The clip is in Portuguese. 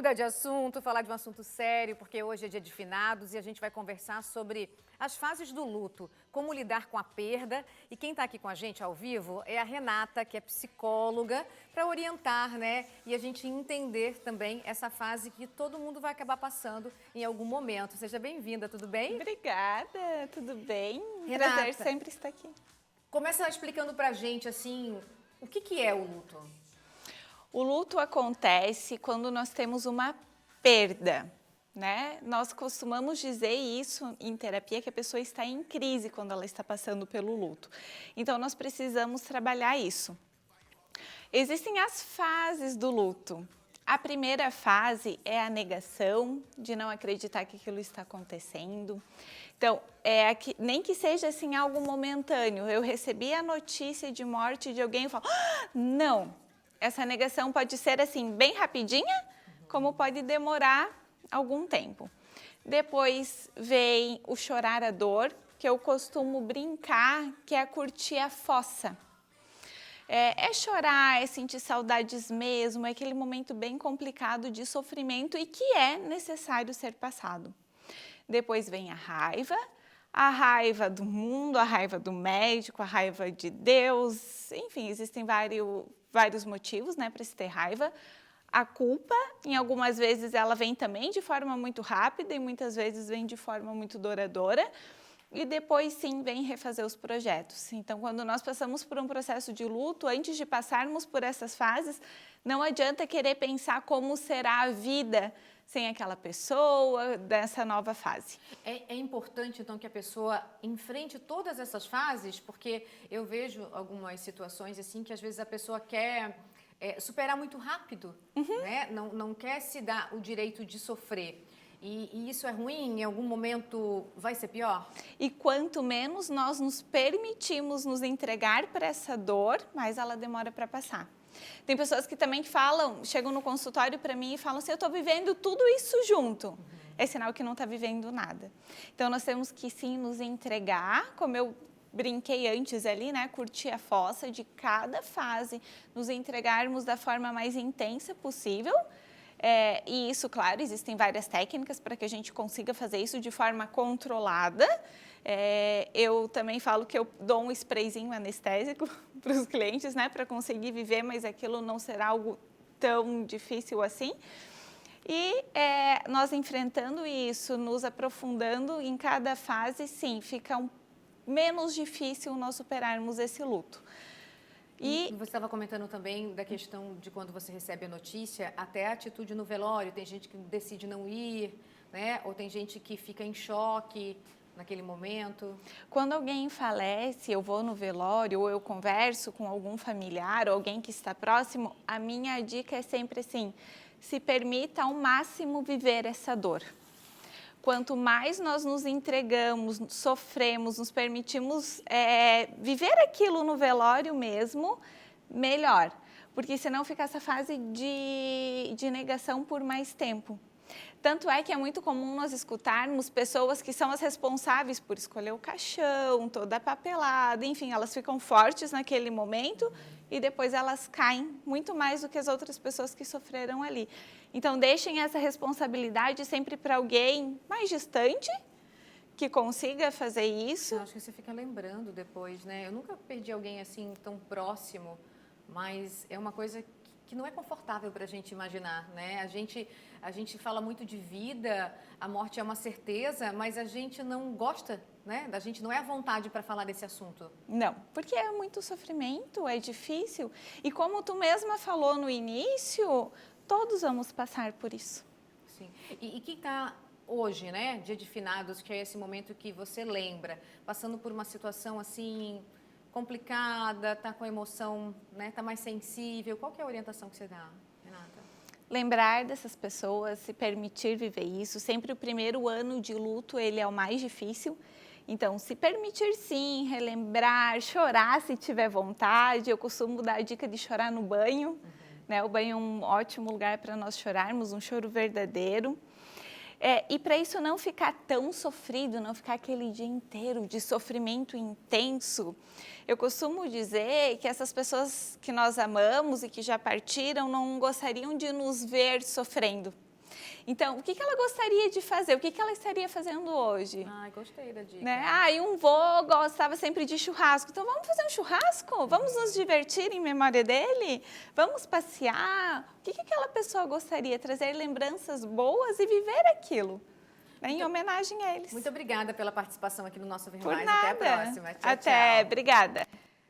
mudar de assunto, falar de um assunto sério, porque hoje é dia de finados e a gente vai conversar sobre as fases do luto, como lidar com a perda. E quem está aqui com a gente ao vivo é a Renata, que é psicóloga, para orientar, né? E a gente entender também essa fase que todo mundo vai acabar passando em algum momento. Seja bem-vinda, tudo bem? Obrigada, tudo bem? Renata, Prazer sempre estar aqui. começa explicando pra gente, assim, o que é o luto? O luto acontece quando nós temos uma perda, né? Nós costumamos dizer isso em terapia, que a pessoa está em crise quando ela está passando pelo luto. Então, nós precisamos trabalhar isso. Existem as fases do luto. A primeira fase é a negação, de não acreditar que aquilo está acontecendo. Então, nem que seja assim algo momentâneo. Eu recebi a notícia de morte de alguém e falo, não. Essa negação pode ser assim bem rapidinha, como pode demorar algum tempo. Depois vem o chorar a dor, que eu costumo brincar, que é curtir a fossa. É chorar, é sentir saudades mesmo, é aquele momento bem complicado de sofrimento e que é necessário ser passado. Depois vem a raiva do mundo, a raiva do médico, a raiva de Deus, enfim, existem vários motivos, né, para se ter raiva. A culpa, em algumas vezes ela vem também de forma muito rápida e muitas vezes vem de forma muito duradoura. E depois sim vem refazer os projetos. Então, quando nós passamos por um processo de luto, antes de passarmos por essas fases, não adianta querer pensar como será a vida sem aquela pessoa, dessa nova fase. É importante, então, que a pessoa enfrente todas essas fases, porque eu vejo algumas situações assim que às vezes a pessoa quer superar muito rápido, né? Não quer se dar o direito de sofrer. E isso é ruim? Em algum momento vai ser pior? E quanto menos nós nos permitimos nos entregar para essa dor, mais ela demora para passar. Tem pessoas que também falam, chegam no consultório para mim e falam assim, eu estou vivendo tudo isso junto. É sinal que não está vivendo nada. Então, nós temos que sim nos entregar, como eu brinquei antes ali, né? Curtir a fossa de cada fase, nos entregarmos da forma mais intensa possível. E isso, claro, existem várias técnicas para que a gente consiga fazer isso de forma controlada. Eu também falo que eu dou um sprayzinho anestésico para os clientes, né, para conseguir viver, mas aquilo não será algo tão difícil assim. E nós enfrentando isso, nos aprofundando em cada fase, sim, fica menos difícil nós superarmos esse luto. E você estava comentando também da questão de quando você recebe a notícia, até a atitude no velório, tem gente que decide não ir, né? Ou tem gente que fica em choque naquele momento. Quando alguém falece, eu vou no velório ou eu converso com algum familiar ou alguém que está próximo, a minha dica é sempre assim, se permita ao máximo viver essa dor. Quanto mais nós nos entregamos, sofremos, nos permitimos viver aquilo no velório mesmo, melhor. Porque senão fica essa fase de negação por mais tempo. Tanto é que é muito comum nós escutarmos pessoas que são as responsáveis por escolher o caixão, toda a papelada, enfim, elas ficam fortes naquele momento e depois elas caem muito mais do que as outras pessoas que sofreram ali. Então, deixem essa responsabilidade sempre para alguém mais distante, que consiga fazer isso. Eu acho que você fica lembrando depois, né? Eu nunca perdi alguém assim tão próximo, mas é uma coisa que não é confortável para a gente imaginar, né? A gente fala muito de vida, a morte é uma certeza, mas a gente não gosta, né? A gente não é à vontade para falar desse assunto. Não, porque é muito sofrimento, é difícil. E como tu mesma falou no início, todos vamos passar por isso. Sim. E quem está hoje, né? Dia de finados, que é esse momento que você lembra, passando por uma situação assim complicada, tá com a emoção, né, tá mais sensível. Qual que é a orientação que você dá, Renata? Lembrar dessas pessoas, se permitir viver isso. Sempre o primeiro ano de luto, ele é o mais difícil. Então, se permitir sim, relembrar, chorar se tiver vontade. Eu costumo dar a dica de chorar no banho, né? O banho é um ótimo lugar para nós chorarmos, um choro verdadeiro. E para isso não ficar tão sofrido, não ficar aquele dia inteiro de sofrimento intenso, eu costumo dizer que essas pessoas que nós amamos e que já partiram não gostariam de nos ver sofrendo. Então, o que ela gostaria de fazer? O que ela estaria fazendo hoje? Ai, gostei da dica. Né? E um vô gostava sempre de churrasco. Então, vamos fazer um churrasco? Vamos nos divertir em memória dele? Vamos passear? O que aquela pessoa gostaria? Trazer lembranças boas e viver aquilo, né? Em homenagem a eles. Muito obrigada pela participação aqui no nosso Ver Por Mais. nada. Até a próxima. Tchau, Até. tchau. Obrigada.